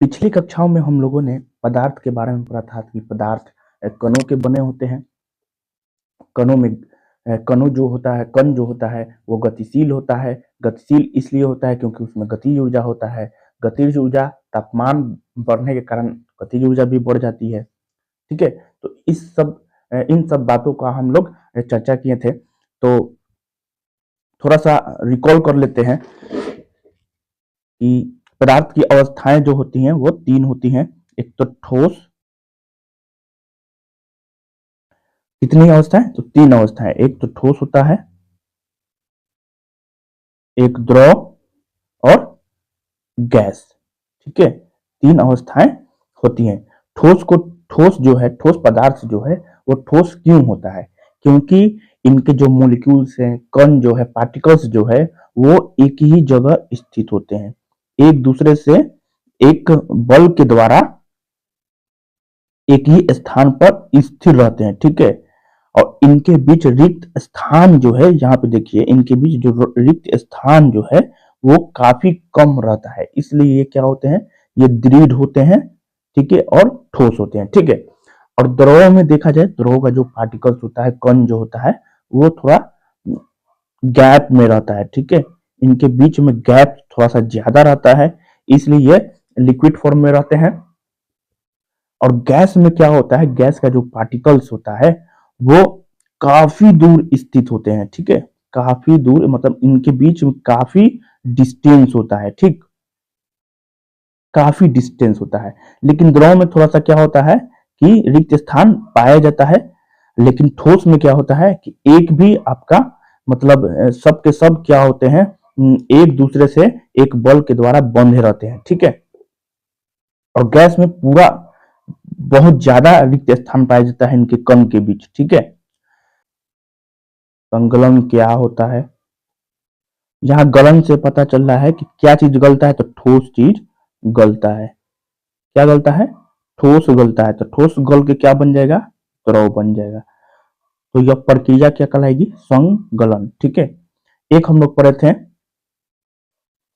पिछली कक्षाओं में हम लोगों ने पदार्थ के बारे में पढ़ा था कि पदार्थ कणों के बने होते हैं। कणों में कणों जो होता है कण जो होता है वो गतिशील होता है। गतिशील इसलिए होता है क्योंकि उसमें गतिज ऊर्जा होता है। गतिज ऊर्जा तापमान बढ़ने के कारण गतिज ऊर्जा भी बढ़ जाती है। ठीक है, तो इन सब बातों का हम लोग चर्चा किए थे। तो थोड़ा सा रिकॉल कर लेते हैं कि पदार्थ की अवस्थाएं जो होती हैं वो तीन होती हैं। एक तो ठोस, कितनी अवस्थाएं? तो तीन अवस्थाएं। एक तो ठोस होता है, एक द्रव और गैस। ठीक है, तीन अवस्थाएं होती हैं। ठोस जो है, ठोस पदार्थ जो है वो ठोस क्यों होता है? क्योंकि इनके जो मॉलिक्यूल्स हैं, कण जो है, पार्टिकल्स जो है वो एक ही जगह स्थित होते हैं, एक दूसरे से एक बल के द्वारा एक ही स्थान पर स्थिर रहते हैं। ठीक है, और इनके बीच रिक्त स्थान जो है, यहाँ पे देखिए इनके बीच जो रिक्त स्थान जो है वो काफी कम रहता है, इसलिए ये क्या होते हैं? ये दृढ़ होते हैं। ठीक है, और ठोस होते हैं। ठीक है, और द्रव में देखा जाए, द्रव का जो पार्टिकल्स होता है, कण जो होता है वो थोड़ा गैप में रहता है। ठीक है, इनके बीच में गैप थोड़ा सा ज्यादा रहता है, इसलिए ये लिक्विड फॉर्म में रहते हैं। और गैस में क्या होता है? गैस का जो पार्टिकल्स होता है वो काफी दूर स्थित होते हैं। ठीक है, काफी दूर, मतलब इनके बीच में काफी डिस्टेंस होता है। ठीक, काफी डिस्टेंस होता है। लेकिन द्रव में थोड़ा सा क्या होता है कि रिक्त स्थान पाया जाता है। लेकिन ठोस में क्या होता है कि एक भी आपका, मतलब सब के सब क्या होते हैं, एक दूसरे से एक बल के द्वारा बंधे रहते हैं। ठीक है, और गैस में पूरा बहुत ज्यादा रिक्त स्थान पाया जाता है इनके कण के बीच। ठीक है, संगलन क्या होता है? यहाँ गलन से पता चल रहा है कि क्या चीज गलता है, तो ठोस चीज गलता है। क्या गलता है? ठोस गलता है। तो ठोस गल के क्या बन जाएगा? द्रव बन जाएगा। तो यह प्रक्रिया क्या कहलाएगी? संगलन। ठीक है, एक हम लोग पढ़े थे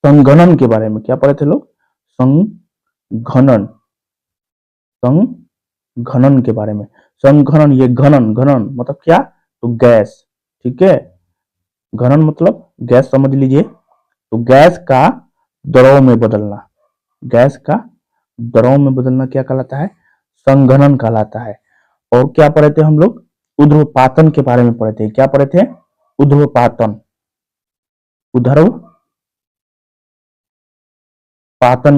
संघनन के बारे में। क्या पढ़े थे लोग? संघनन। संघनन के बारे में। संघनन, ये घनन, घनन मतलब क्या? तो गैस। ठीक है, घनन मतलब गैस समझ लीजिए। तो गैस का द्रव में बदलना, गैस का द्रव में बदलना क्या कहलाता है? संघनन कहलाता है। और क्या पढ़े थे हम लोग? ऊर्ध्वपातन के बारे में पढ़े थे। क्या पढ़े थे? ऊर्ध्वपातन। ऊर्ध्वपातन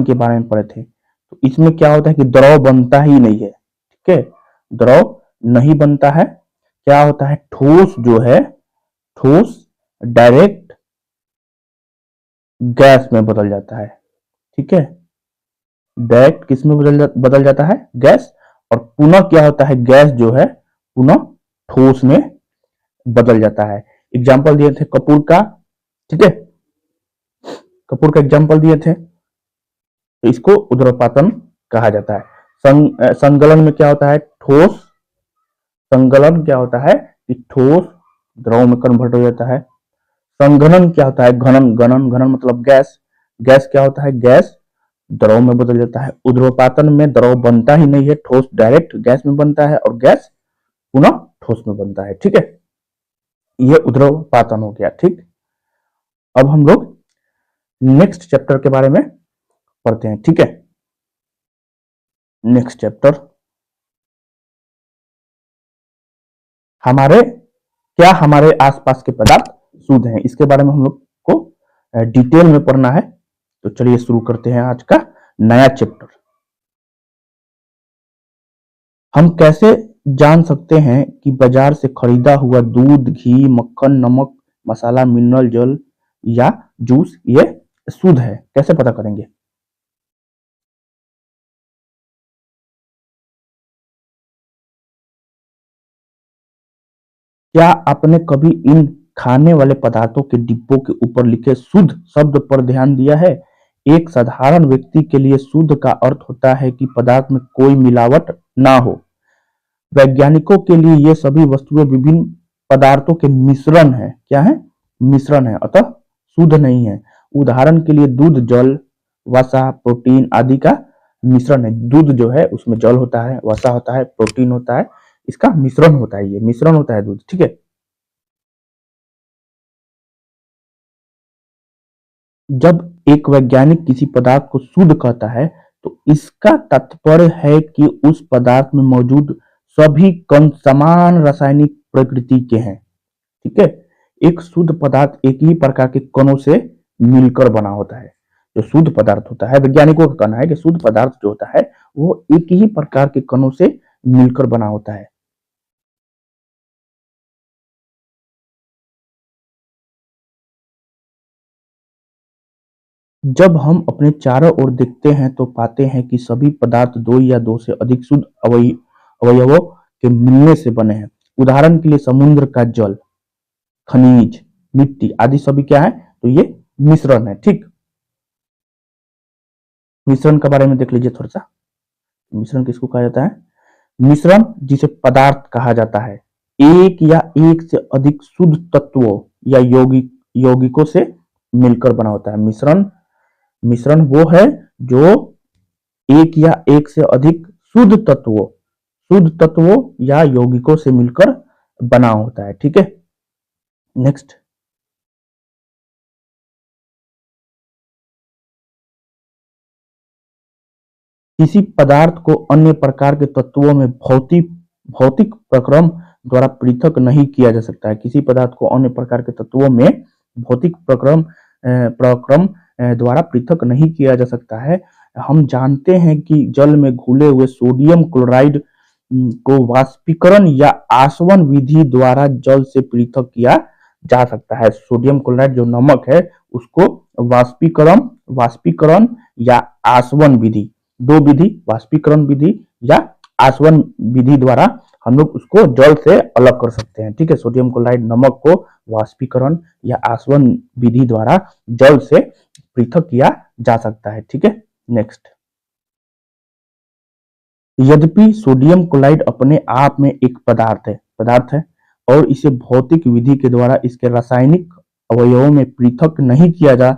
के बारे में पढ़े थे। तो इसमें क्या होता है कि द्रव बनता ही नहीं है। ठीक है, द्रव नहीं बनता है। क्या होता है? ठोस जो है, ठोस डायरेक्ट गैस में बदल जाता है। ठीक है, डायरेक्ट किस में बदल जाता है? गैस। और पुनः क्या होता है? गैस जो है पुनः ठोस में बदल जाता है। एग्जाम्पल दिए थे कपूर का। ठीक है, कपूर का एग्जाम्पल दिए थे, तो इसको ऊर्ध्वपातन कहा जाता है। संगलन में क्या होता है? ठोस, संगलन क्या होता है कि ठोस द्रव में कन्वर्ट हो जाता है। संघनन क्या होता है? घनन, घनन, घनन मतलब गैस। गैस क्या होता है? गैस द्रव में बदल जाता है। ऊर्ध्वपातन में द्रव बनता ही नहीं है, ठोस डायरेक्ट गैस में बनता है और गैस पुनः ठोस में बनता है। ठीक है, यह ऊर्ध्वपातन हो गया। ठीक, अब हम लोग नेक्स्ट चैप्टर के बारे में पढ़ते हैं। ठीक है, नेक्स्ट चैप्टर हमारे आसपास के पदार्थ शुद्ध हैं, इसके बारे में हम लोग को डिटेल में पढ़ना है। तो चलिए शुरू करते हैं आज का नया चैप्टर। हम कैसे जान सकते हैं कि बाजार से खरीदा हुआ दूध, घी, मक्खन, नमक, मसाला, मिनरल जल या जूस ये शुद्ध है? कैसे पता करेंगे? क्या आपने कभी इन खाने वाले पदार्थों के डिब्बों के ऊपर लिखे शुद्ध शब्द पर ध्यान दिया है? एक साधारण व्यक्ति के लिए शुद्ध का अर्थ होता है कि पदार्थ में कोई मिलावट ना हो। वैज्ञानिकों के लिए ये सभी वस्तुएं विभिन्न पदार्थों के मिश्रण है। क्या है? मिश्रण है, अतः शुद्ध नहीं है। उदाहरण के लिए दूध जल, वसा, प्रोटीन आदि का मिश्रण है। दूध जो है उसमें जल होता है, वसा होता है, प्रोटीन होता है, इसका मिश्रण होता है, ये मिश्रण होता है दूध, ठीक है। जब एक वैज्ञानिक किसी पदार्थ को शुद्ध कहता है तो इसका तात्पर्य है कि उस पदार्थ में मौजूद सभी कण समान रासायनिक प्रकृति के हैं, ठीक है। एक शुद्ध पदार्थ एक ही प्रकार के कणों से मिलकर बना होता है। जो शुद्ध पदार्थ होता है, वैज्ञानिकों का कहना है कि शुद्ध पदार्थ जो होता है वो एक ही प्रकार के कणों से मिलकर बना होता है। जब हम अपने चारों ओर देखते हैं तो पाते हैं कि सभी पदार्थ दो या दो से अधिक शुद्ध अवयवों के मिलने से बने हैं। उदाहरण के लिए समुद्र का जल, खनिज, मिट्टी आदि सभी क्या है, तो ये मिश्रण है, ठीक। मिश्रण के बारे में देख लीजिए थोड़ा सा। मिश्रण किसको कहा जाता है? मिश्रण जिसे पदार्थ कहा जाता है, एक या एक से अधिक शुद्ध तत्वों या यौगिकों से मिलकर बना होता है। मिश्रण मिश्रण वो है जो एक या एक से अधिक शुद्ध तत्वों या यौगिकों से मिलकर बना होता है, ठीक है। नेक्स्ट, किसी पदार्थ को अन्य प्रकार के तत्वों में भौतिक भौतिक प्रक्रम द्वारा पृथक नहीं किया जा सकता है। किसी पदार्थ को अन्य प्रकार के तत्वों में भौतिक प्रक्रम द्वारा पृथक नहीं किया जा सकता है। हम जानते हैं कि जल में घुले हुए सोडियम क्लोराइड को वाष्पीकरण या आसवन विधि द्वारा जल से पृथक किया जा सकता है। सोडियम क्लोराइड जो नमक है उसको वाष्पीकरण वाष्पीकरण या आसवन विधि, दो विधि, वाष्पीकरण विधि या आसवन विधि द्वारा हम लोग उसको जल से अलग कर सकते हैं, ठीक है। सोडियम क्लोराइड नमक को वाष्पीकरण या आसवन विधि द्वारा जल से पृथक किया जा सकता है, ठीक है। नेक्स्ट, यद्यपि सोडियम क्लोराइड अपने आप में एक पदार्थ है और इसे भौतिक विधि के द्वारा इसके रासायनिक अवयवों में पृथक नहीं किया जा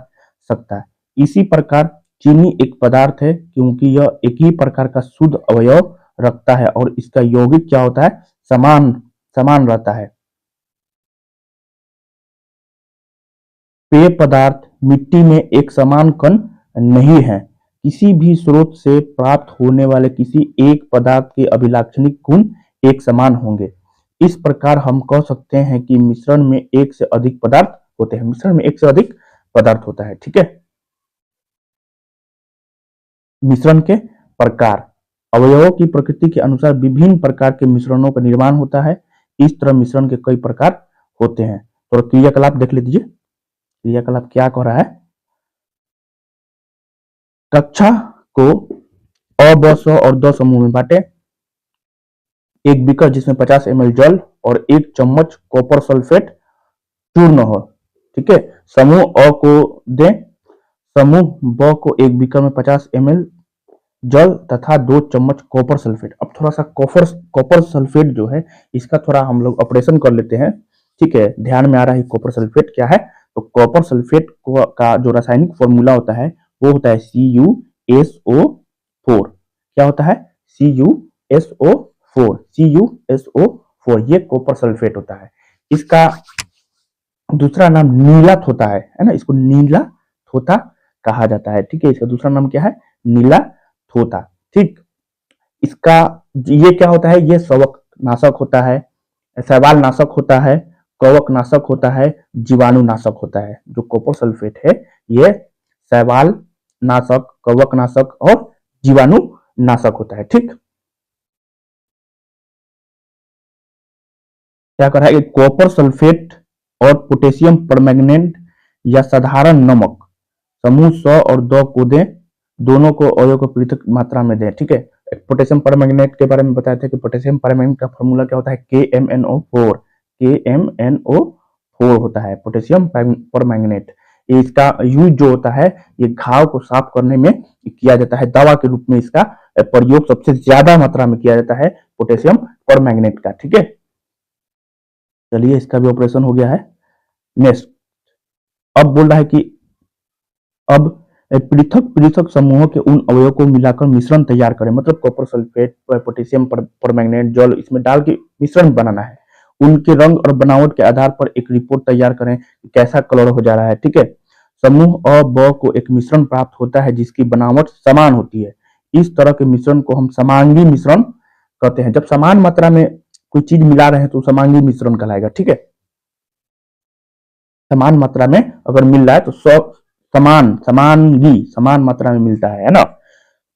सकता। इसी प्रकार चीनी एक पदार्थ है क्योंकि यह एक ही प्रकार का शुद्ध अवयव रखता है और इसका यौगिक क्या होता है, समान समान रहता है। पेय पदार्थ मिट्टी में एक समान कण नहीं है। किसी भी स्रोत से प्राप्त होने वाले किसी एक पदार्थ के अभिलाक्षणिक गुण एक समान होंगे। इस प्रकार हम कह सकते हैं कि मिश्रण में एक से अधिक पदार्थ होते हैं। मिश्रण में एक से अधिक पदार्थ होता है, ठीक है। मिश्रण के प्रकार, अवयवों की प्रकृति के अनुसार विभिन्न प्रकार के मिश्रणों का निर्माण होता है। इस तरह मिश्रण के कई प्रकार होते हैं। तो क्रियाकलाप देख लीजिए। क्रियाकलाप क्या कह रहा है? कक्षा को अ, ब, स और द समूह में बांटे। एक बीकर जिसमें 50 ml जल और एक चम्मच कॉपर सल्फेट चूर्ण हो, ठीक है। समूह अ को दें। समूह ब को एक बीकर में 50 ml जल तथा 2 चम्मच कॉपर सल्फेट। अब थोड़ा सा कॉपर सल्फेट जो है इसका थोड़ा हम लोग ऑपरेशन कर लेते हैं, ठीक है। ध्यान में आ रहा है कॉपर सल्फेट क्या है? तो कॉपर सल्फेट का जो रासायनिक फॉर्मूला होता है वो होता है CuSO4। क्या होता है? CuSO4। ये कॉपर सल्फेट होता है। इसका दूसरा नाम नीला थोथा है ना, इसको नीला थोथा कहा जाता है, ठीक है। इसका दूसरा नाम क्या है? नीला थोथा, ठीक। इसका ये क्या होता है? ये शवक नाशक होता है, शैवाल नाशक होता है, कवक नाशक होता है, जीवाणु नाशक होता है। जो कॉपर सल्फेट है ये शैवाल नाशक, कवक नाशक और जीवाणु नाशक होता है, ठीक। क्या कर रहा है कि कॉपर सल्फेट और पोटेशियम परमैंगनेट या साधारण नमक समूह 100 और 2 को दें। दोनों को अवयव को पृथक मात्रा में दें, ठीक है। पोटेशियम परमैंगनेट के बारे में बताए थे कि पोटेशियम परमैंगनेट का फॉर्मूला क्या होता है? KMNO4 होता है पोटेशियम परमैंगनेट। इसका यूज जो होता है ये घाव को साफ करने में किया जाता है। दवा के रूप में इसका प्रयोग सबसे ज्यादा मात्रा में किया जाता है पोटेशियम परमैंगनेट का, ठीक है। चलिए इसका भी ऑपरेशन हो गया है। नेक्स्ट, अब बोल रहा है कि अब पृथक पृथक समूहों के उन अवयवों को मिलाकर मिश्रण तैयार करें, मतलब कॉपर सल्फेट, पोटेशियम परमैंगनेट, जल इसमें डाल के मिश्रण बनाना है। उनके रंग और बनावट के आधार पर एक रिपोर्ट तैयार करें कि कैसा कलर हो जा रहा है, ठीक है। समूह अ ब को एक मिश्रण प्राप्त होता है जिसकी बनावट समान होती है। इस तरह के मिश्रण को हम समांगी मिश्रण कहते हैं। जब समान मात्रा में कोई चीज मिला रहे हैं तो समांगी मिश्रण कहलाएगा, ठीक है। समान मात्रा में अगर मिल रहा है तो सब समान मात्रा में मिलता है ना।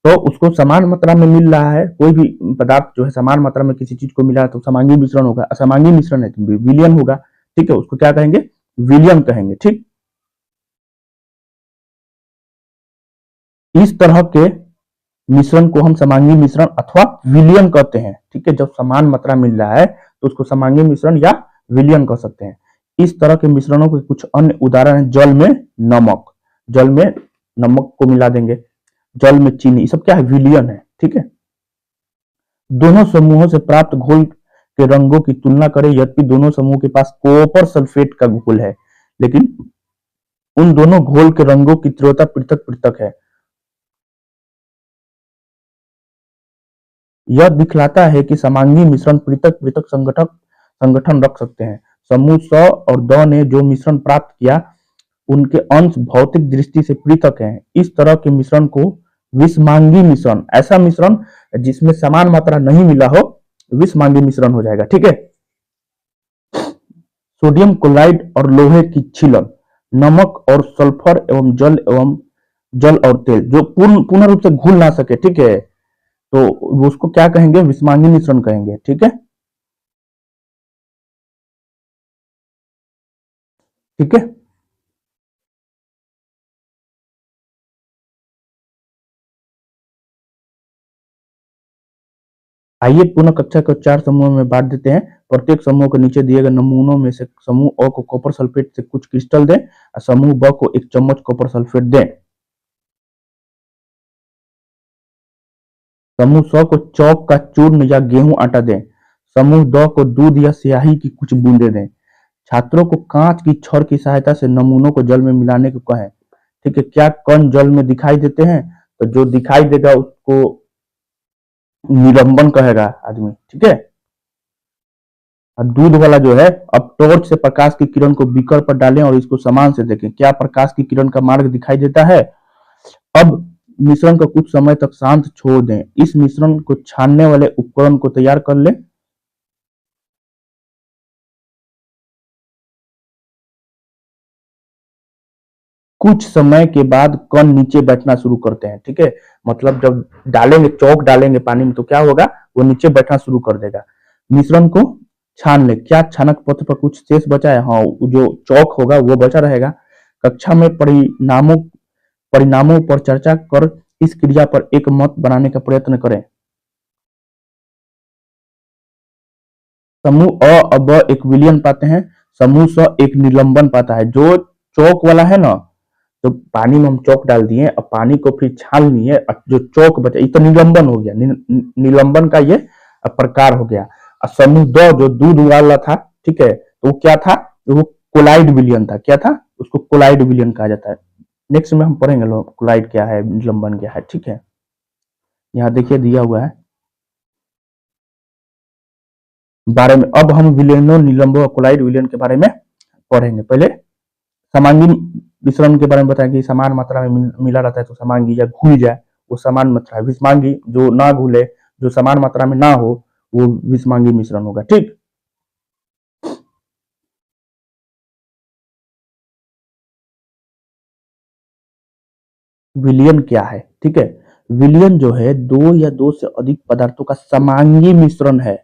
तो उसको समान मात्रा में मिल रहा है, कोई भी पदार्थ जो है समान मात्रा में किसी चीज को मिला है तो समांगी मिश्रण होगा। असमांगी मिश्रण है तो विलयन होगा, ठीक है। उसको क्या कहेंगे? विलयन कहेंगे, ठीक। इस तरह के मिश्रण को हम समांगी मिश्रण अथवा विलयन कहते हैं, ठीक है। जब समान मात्रा मिल रहा है तो उसको समांगी मिश्रण या विलयन कह सकते हैं। इस तरह के मिश्रणों के कुछ अन्य उदाहरण है, जल में नमक, जल में नमक को मिला देंगे, जल में चीनी, ये सब क्या है? विलयन है, ठीक है। दोनों समूहों से प्राप्त घोल के रंगों की तुलना करें। यद्यपि दोनों समूहों के पास कॉपर सल्फेट का घोल है, लेकिन उन दोनों घोल के रंगों की तीव्रता पृथक पृथक है। यह दिखलाता है कि समांगी मिश्रण पृथक पृथक संगठन रख सकते हैं। समूह स और द ने जो मिश्रण प्राप्त किया उनके अंश भौतिक दृष्टि से पृथक हैं। इस तरह के मिश्रण को विषमांगी मिश्रण, ऐसा मिश्रण जिसमें समान मात्रा नहीं मिला हो, विषमांगी मिश्रण हो जाएगा, ठीक है। सोडियम क्लोराइड और लोहे की छीलन, नमक और सल्फर एवं जल और तेल जो पूर्ण रूप से घुल ना सके, ठीक है, तो उसको क्या कहेंगे? विषमांगी मिश्रण कहेंगे, ठीक है। ठीक है। आइए पुनः कक्षा को 4 समूहों में बांट देते हैं। प्रत्येक समूह को नीचे दिए गए नमूनों में से समूह अ को कॉपर सल्फेट से कुछ क्रिस्टल दें और समूह ब को 1 चम्मच कॉपर सल्फेट दें। समूह स को चौक का चूर्ण या गेहूं आटा दें। समूह द को दूध या स्याही की कुछ बूंदें दें। छात्रों को कांच की छड़ की सहायता से नमूनों को जल में मिलाने को कहें, ठीक है। क्या कण जल में दिखाई देते हैं? तो जो दिखाई देगा उसको निलंबन कहेगा आदमी, ठीक है। और दूध वाला जो है, अब टॉर्च से प्रकाश की किरण को बीकर पर डालें और इसको समान से देखें, क्या प्रकाश की किरण का मार्ग दिखाई देता है? अब मिश्रण को कुछ समय तक शांत छोड़ दें। इस मिश्रण को छानने वाले उपकरण को तैयार कर लें। कुछ समय के बाद कण नीचे बैठना शुरू करते हैं, ठीक है। मतलब जब डालेंगे, चौक डालेंगे पानी में तो क्या होगा? वो नीचे बैठना शुरू कर देगा। मिश्रण को छान ले। क्या छानक पत्र पर कुछ शेष बचा है? हाँ, जो चौक होगा वो बचा रहेगा। कक्षा में परिणामों पर चर्चा कर इस क्रिया पर एक मत बनाने का प्रयत्न करें। समूह अ अब एक विलयन पाते हैं, समूह स एक निलंबन पाता है। जो चौक वाला है ना, तो पानी में हम चौक डाल दिए और पानी को फिर छान लिए, जो चौक बचा ये तो निलंबन हो गया। निलंबन का ये प्रकार हो गया। और समूह द जो दूध वाला था, ठीक है, तो वो क्या था? वो कोलाइड विलयन था। क्या था? उसको कोलाइड विलयन कहा जाता है। नेक्स्ट में हम पढ़ेंगे कोलाइड क्या है, निलंबन क्या है, ठीक है। यहाँ देखिए दिया हुआ है बारे में। अब हम विलेनो, निलंबो और कोलाइड विलयन के बारे में पढ़ेंगे। पहले समांगी मिश्रण के बारे में बताएं कि समान मात्रा में मिला रहता है तो समांगी, या घुल जाए वो समान मात्रा है। विषमांगी जो ना घुले, जो समान मात्रा में ना हो, वो विषमांगी मिश्रण होगा, ठीक। विलयन क्या है, ठीक है। विलयन जो है दो या दो से अधिक पदार्थों का समांगी मिश्रण है,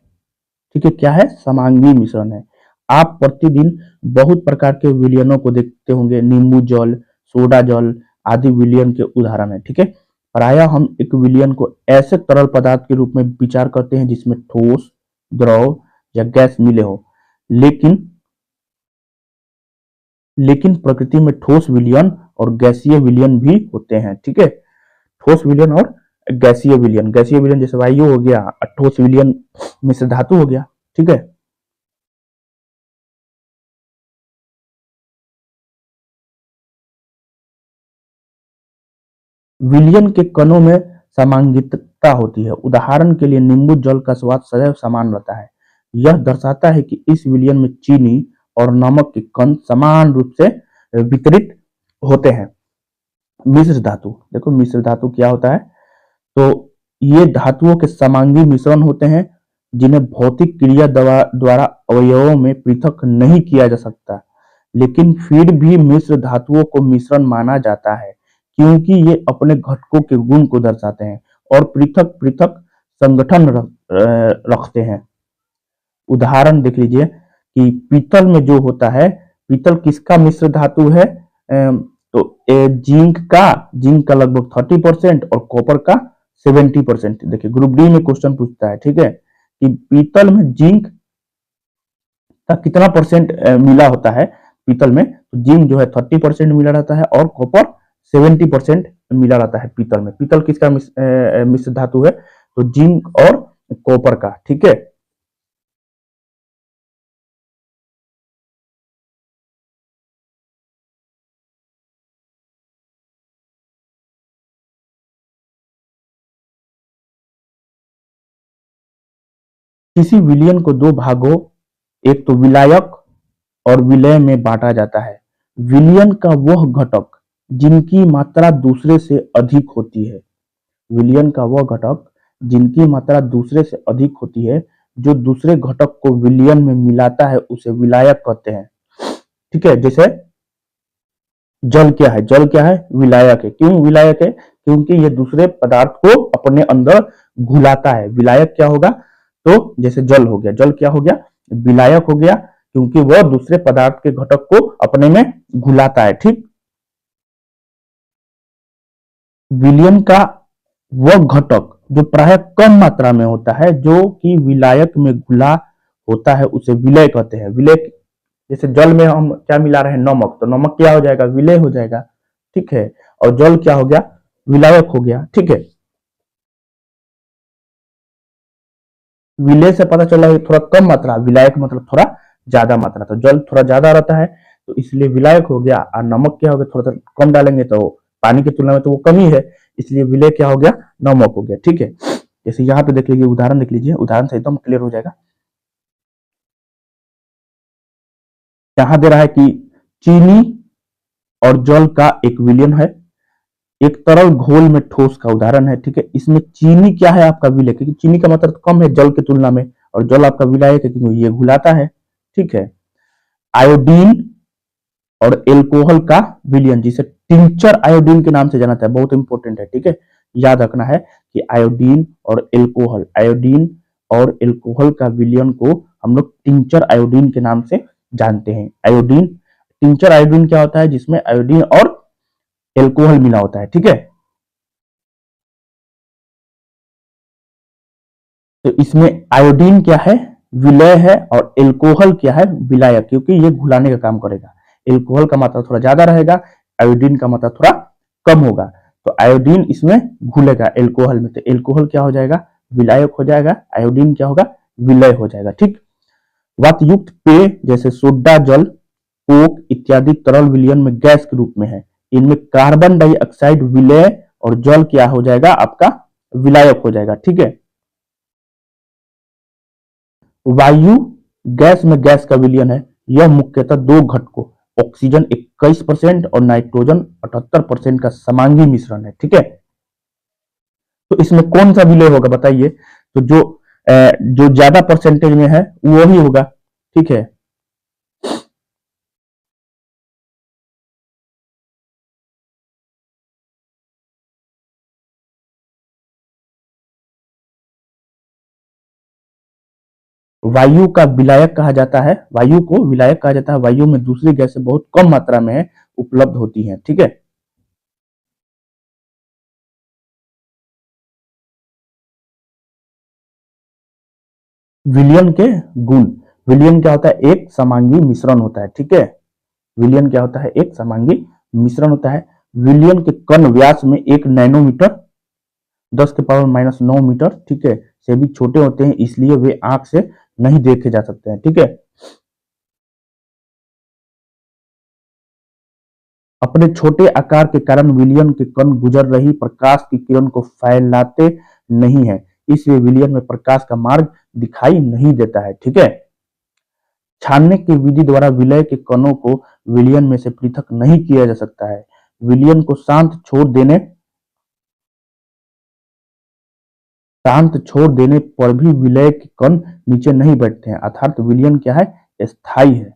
ठीक है। क्या है? समांगी मिश्रण है। आप प्रतिदिन बहुत प्रकार के विलयनों को देखते होंगे, नींबू जल, सोडा जल आदि विलयन के उदाहरण है, ठीक है। प्रायः हम एक विलयन को ऐसे तरल पदार्थ के रूप में विचार करते हैं जिसमें ठोस, द्रव या गैस मिले हो। लेकिन लेकिन प्रकृति में ठोस विलयन और गैसीय विलयन भी होते हैं, ठीक है। ठोस विलयन और गैसीय विलयन जैसे वायु हो गया, और ठोस विलयन मिश्र धातु हो गया, ठीक है। विलयन के कणों में समांगितता होती है। उदाहरण के लिए नींबू जल का स्वाद सदैव समान रहता है। यह दर्शाता है कि इस विलयन में चीनी और नमक के कण समान रूप से वितरित होते हैं। मिश्र धातु, देखो मिश्र धातु क्या होता है, तो ये धातुओं के समांगी मिश्रण होते हैं जिन्हें भौतिक क्रिया द्वारा अवयवों में पृथक नहीं किया जा सकता, लेकिन फिर भी मिश्र धातुओं को मिश्रण माना जाता है क्योंकि ये अपने घटकों के गुण को दर्शाते हैं और पृथक पृथक संगठन रखते हैं। उदाहरण देख लीजिए कि पीतल में जो होता है, पीतल किसका मिश्र धातु है, तो जिंक का लगभग 30% और कॉपर का 70%। देखिए ग्रुप डी में क्वेश्चन पूछता है, ठीक है, कि पीतल में जिंक का कितना परसेंट मिला होता है। पीतल में तो जिंक जो है 30% मिला रहता है और कॉपर 70% मिला रहता है पीतल में। पीतल किसका मिश्र धातु है, तो जिंक और कॉपर का, ठीक है। किसी विलयन को दो भागों, एक तो विलायक और विलय में बांटा जाता है। विलयन का वह घटक जिनकी मात्रा दूसरे से अधिक होती है, विलयन का वह घटक जिनकी मात्रा दूसरे से अधिक होती है, जो दूसरे घटक को विलयन में मिलाता है उसे विलायक कहते हैं, ठीक है। जैसे जल क्या है, जल क्या है, विलायक है। क्यों विलायक है, क्योंकि ये दूसरे पदार्थ को अपने अंदर घुलाता है। विलायक क्या होगा, तो जैसे जल हो गया, जल क्या हो गया, विलायक हो गया क्योंकि वह दूसरे पदार्थ के घटक को अपने में घुलाता है, ठीक। विलयन का वह घटक जो प्राय कम मात्रा में होता है, जो कि विलायक में घुला होता है, उसे विलय कहते हैं। विलय, जैसे जल में हम क्या मिला रहे हैं, नमक, तो नमक क्या हो जाएगा, विलय हो जाएगा, ठीक है। और जल क्या हो गया, विलायक हो गया, ठीक है। विलय से पता चला है थोड़ा कम मात्रा, विलायक मतलब थोड़ा ज्यादा मात्रा, तो जल थोड़ा ज्यादा रहता है तो इसलिए विलायक हो गया, और नमक क्या हो गया, थोड़ा सा कम डालेंगे तो पानी की तुलना में तो वो कम ही है, इसलिए विलय क्या हो गया, नमक हो गया, ठीक है। जैसे यहाँ पे देख लीजिए, उदाहरण देख लीजिए, उदाहरण से एकदम क्लियर हो जाएगा। यहाँ दे रहा है कि चीनी और जल का एक विलयन है, एक तरल घोल में ठोस का उदाहरण है, ठीक है। इसमें चीनी क्या है, आपका विलय, क्योंकि चीनी का मात्रा तो कम है जल की तुलना में, और जल आपका विलायक है क्योंकि ये घुलाता है, ठीक है। आयोडीन और एल्कोहल का विलयन, जिसे टिंचर आयोडीन के नाम से जाना जाता है, बहुत इंपॉर्टेंट है, ठीक है। याद रखना है कि आयोडीन और एल्कोहल का विलयन को हम लोग टिंचर आयोडीन के नाम से जानते हैं। आयोडीन, टिंचर आयोडीन क्या होता है, जिसमें आयोडीन और एल्कोहल मिला होता है, ठीक है। तो इसमें आयोडीन क्या है, विलय है, और एल्कोहल क्या है, विलायक, क्योंकि ये घुलाने का काम करेगा। एल्कोहल का मात्रा थोड़ा ज्यादा रहेगा, आयोडीन का मात्रा थोड़ा कम होगा, तो आयोडीन इसमें घुलेगा एल्कोहल में, तो एल्कोहल क्या हो जाएगा, विलायक हो जाएगा, आयोडीन क्या होगा, विलय हो जाएगा, ठीक। वातयुक्त पेय जैसे सोडा जल, कोक इत्यादि तरल विलयन में गैस के रूप में है। इनमें कार्बन डाइऑक्साइड विलय और जल क्या हो जाएगा, आपका विलायक हो जाएगा, ठीक है। वायु गैस में गैस का विलयन है। यह मुख्यतः दो घटकों, ऑक्सीजन 21% और नाइट्रोजन 78% का समांगी मिश्रण है, ठीक है। तो इसमें कौन सा विलय होगा बताइए, तो जो ज्यादा परसेंटेज में है वो ही होगा, ठीक है। वायु का विलायक कहा जाता है, वायु को विलायक कहा जाता है, वायु में दूसरी गैस बहुत कम मात्रा में उपलब्ध होती है, ठीक है। विलयन के गुण, विलयन क्या होता है, एक समांगी मिश्रण होता है, ठीक है। विलयन क्या होता है, एक समांगी मिश्रण होता है। विलयन के कण व्यास में 1 नैनोमीटर 10⁻⁹ ठीक है, से भी छोटे होते हैं, इसलिए वे आंख से नहीं देखे जा सकते हैं, ठीक है। अपने छोटे आकार के कारण विलयन के कण गुजर रही प्रकाश की किरण को फैलाते नहीं है, इसलिए विलयन में प्रकाश का मार्ग दिखाई नहीं देता है। ठीक है, छानने की विधि द्वारा विलय के कणों को विलयन में से पृथक नहीं किया जा सकता है। विलयन को शांत छोड़ देने पर भी विलय के कण नीचे नहीं बैठते हैं, अर्थात विलयन क्या है, स्थायी है।